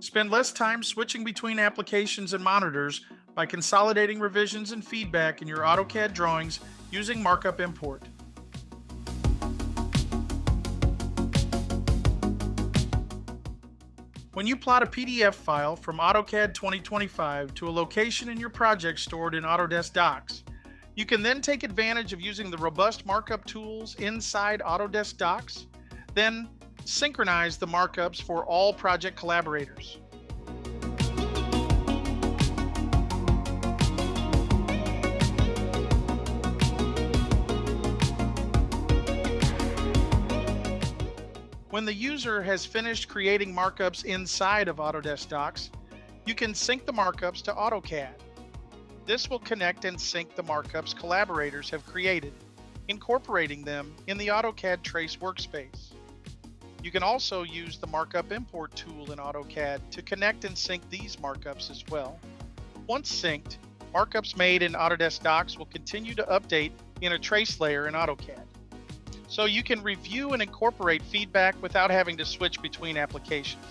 Spend less time switching between applications and monitors by consolidating revisions and feedback in your AutoCAD drawings using Markup Import. When you plot a PDF file from AutoCAD 2025 to a location in your project stored in Autodesk Docs, you can then take advantage of using the robust markup tools inside Autodesk Docs, then synchronize the markups for all project collaborators. When the user has finished creating markups inside of Autodesk Docs, you can sync the markups to AutoCAD. This will connect and sync the markups collaborators have created, incorporating them in the AutoCAD Trace workspace. You can also use the Markup Import tool in AutoCAD to connect and sync these markups as well. Once synced, markups made in Autodesk Docs will continue to update in a trace layer in AutoCAD. So you can review and incorporate feedback without having to switch between applications.